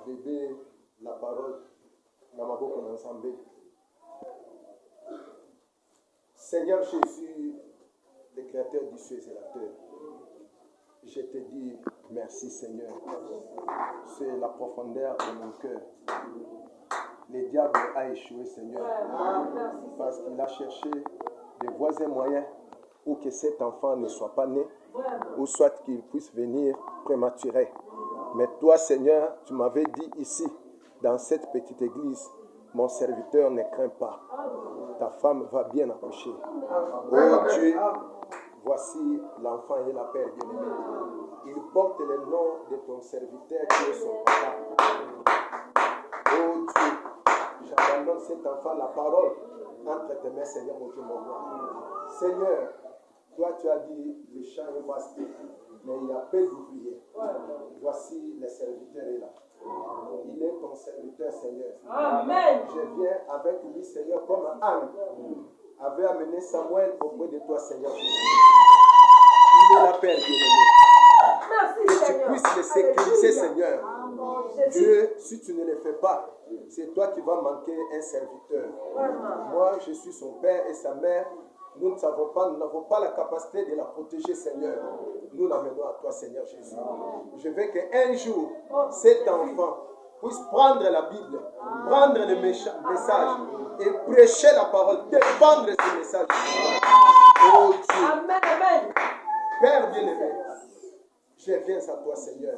bébé la parole dans ma bouche ensemble. Seigneur Jésus, le créateur du ciel et la terre, je te dis merci Seigneur. C'est la profondeur de mon cœur. Le diable a échoué Seigneur parce qu'il a cherché des voies et moyens pour que cet enfant ne soit pas né ou soit qu'il puisse venir prématuré. Mais toi Seigneur, tu m'avais dit ici, dans cette petite église, mon serviteur ne craint pas. Ta femme va bien accoucher. Oh Dieu, voici l'enfant et la père bien-aimé. Il porte le nom de ton serviteur qui est son papa. Oh Dieu, j'abandonne cet enfant, la parole, entre tes mains, Seigneur mon Dieu, mon roi. Seigneur, toi tu as dit, le champ est vaste, mais il y a peu d'ouvriers. Voici le serviteur est là. Il est ton serviteur, Seigneur. Amen. Je viens avec lui, Seigneur, comme Anne avait amené Samuel auprès de toi, Seigneur Jésus. Il est la Père bien-aimé. Que tu puisses le sécuriser, Seigneur. Dieu, si tu ne le fais pas, c'est toi qui vas manquer un serviteur. Moi, je suis son père et sa mère. Nous n'avons pas la capacité de la protéger, Seigneur. Nous l'amenons à toi, Seigneur Jésus. Je veux qu'un jour, cet enfant puisse prendre la Bible, prendre le message et prêcher la parole, défendre ce message. Oh Dieu. Amen. Père bien-aimé, je viens à toi, Seigneur.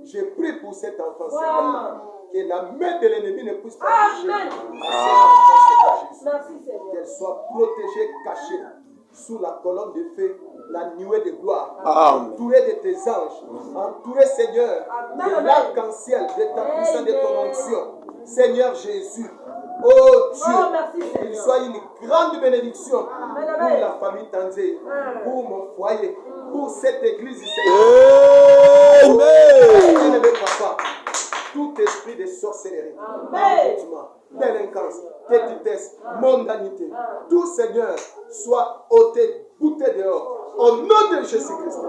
Je prie pour cet enfant, Seigneur. Que la main de l'ennemi ne puisse pas toucher à cet enfant, Seigneur Jésus. Qu'elle soit protégée, cachée sous la colonne de feu, la nuée de gloire, entourée de tes anges, entourée, Seigneur, de l'arc-en-ciel, de ta puissance, de ton onction. Seigneur Jésus, oh Dieu, qu'il soit une grande bénédiction pour la famille Tanzé, pour mon foyer, pour cette église, Seigneur. Amen. Papa, tout esprit de sorcellerie, envoûtement, délinquance, petitesse, mondanité, tout Seigneur soit ôté, bouté dehors, au nom de Jésus-Christ.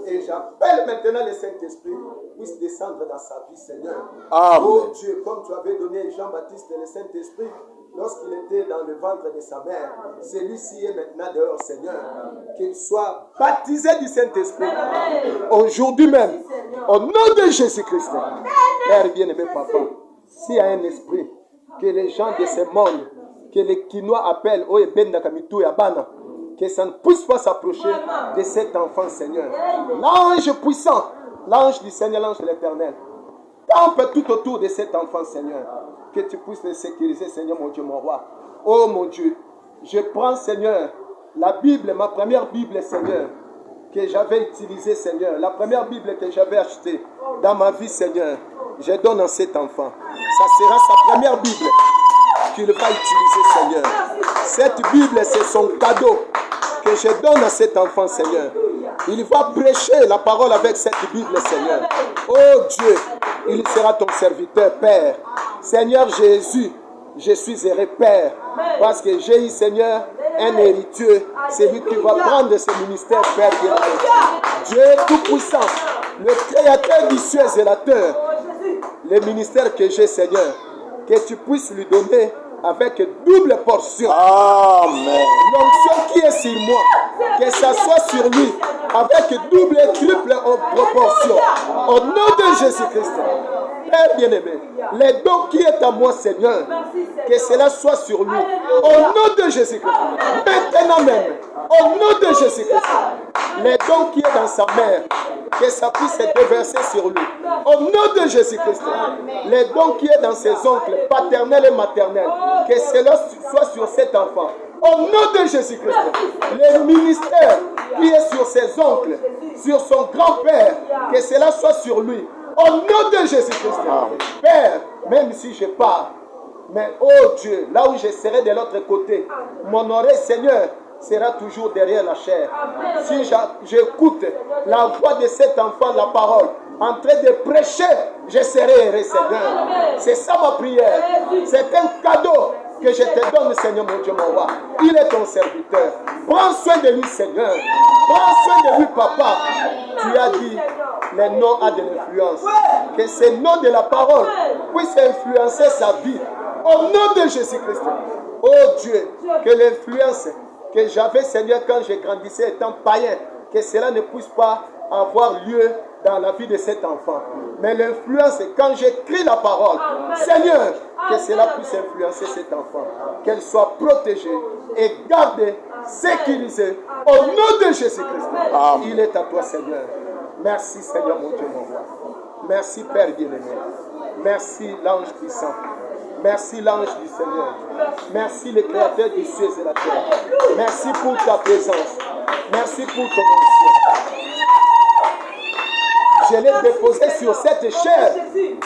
Et j'appelle maintenant le Saint-Esprit puisse descendre dans sa vie, Seigneur. Oh Dieu, comme tu avais donné Jean-Baptiste le Saint-Esprit lorsqu'il était dans le ventre de sa mère, celui-ci est maintenant dehors, Seigneur. Qu'il soit baptisé du Saint-Esprit aujourd'hui même, au nom de Jésus-Christ. Père bien-aimé, Papa, s'il y a un esprit que les gens de ce monde, que les Kinois appellent que ça ne puisse pas s'approcher de cet enfant, Seigneur. L'ange puissant, l'ange du Seigneur, l'ange de l'Éternel, campe tout autour de cet enfant, Seigneur. Que tu puisses le sécuriser, Seigneur, mon Dieu, mon roi. Oh mon Dieu, je prends, Seigneur, la Bible, ma première Bible, Seigneur, que j'avais utilisée, Seigneur, la première Bible que j'avais achetée dans ma vie, Seigneur, je donne à cet enfant. Ça sera sa première Bible qu'il va utiliser, Seigneur. Cette Bible, c'est son cadeau que je donne à cet enfant, Seigneur. Il va prêcher la parole avec cette Bible, Seigneur. Oh Dieu, il sera ton serviteur, Père. Seigneur Jésus, je suis heureux, Père, parce que j'ai eu, Seigneur, un héritier. C'est lui qui va prendre ce ministère, Père. Dieu tout-puissant, le créateur du ciel et la terre, le ministère que j'ai, Seigneur, que tu puisses lui donner avec double portion. Amen. L'onction qui est sur moi, que ça soit sur lui, avec double et triple proportion. Au nom de Jésus-Christ. Père bien-aimé, les dons qui est à moi, Seigneur, que cela soit sur lui. Au nom de Jésus-Christ. Maintenant même, au nom de Jésus-Christ. Les dons qui est dans sa mère, que ça puisse être déversé sur lui. Au nom de Jésus-Christ. Les dons qui est dans ses oncles, paternels et maternels, que cela soit sur cet enfant. Au nom de Jésus-Christ. Le ministère qui est sur ses oncles, sur son grand-père, que cela soit sur lui. Au nom de Jésus-Christ. Père, même si je pars, mais oh Dieu, là où je serai de l'autre côté, mon oreille, Seigneur, sera toujours derrière la chair. Si j'écoute la voix de cet enfant, la parole, en train de prêcher, je serai heureux, Seigneur. C'est ça ma prière. C'est un cadeau que je te donne, Seigneur, mon Dieu, mon roi. Il est ton serviteur. Prends soin de lui, Seigneur. Prends soin de lui, papa. Tu as dit, les noms ont de l'influence. Que ces noms de la parole puissent influencer sa vie. Au nom de Jésus-Christ. Oh Dieu, que l'influence que j'avais, Seigneur, quand je grandissais étant païen, que cela ne puisse pas avoir lieu dans la vie de cet enfant. Mais l'influence, quand j'écris la parole, Seigneur, que cela puisse influencer cet enfant. Qu'elle soit protégée et gardée, sécurisée, au nom de Jésus-Christ. Il est à toi, Seigneur. Merci, Seigneur, mon Dieu, mon roi. Merci, Père bien-aimé. Merci, l'ange puissant. Merci, l'ange du Seigneur. Merci, le Créateur du ciel et de la terre. Merci pour ta présence. Merci pour ton onction. Je l'ai déposé sur cette chair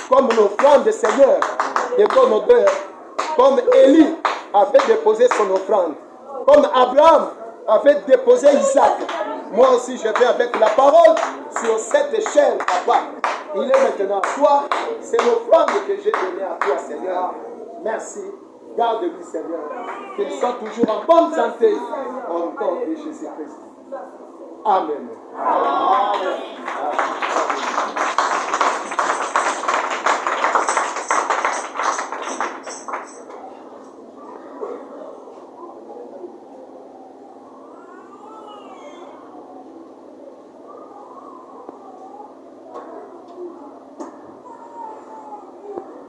comme une offrande, Seigneur, de bonne odeur. Comme Élie avait déposé son offrande. Comme Abraham avait déposé Isaac. Moi aussi, je vais avec la parole sur cette chair, papa. Il est maintenant à toi. C'est l'offrande que j'ai donnée à toi, Seigneur. Merci. Garde-lui, Seigneur. Qu'il soit toujours en bonne santé. Au nom de Jésus-Christ. Amen. Amen.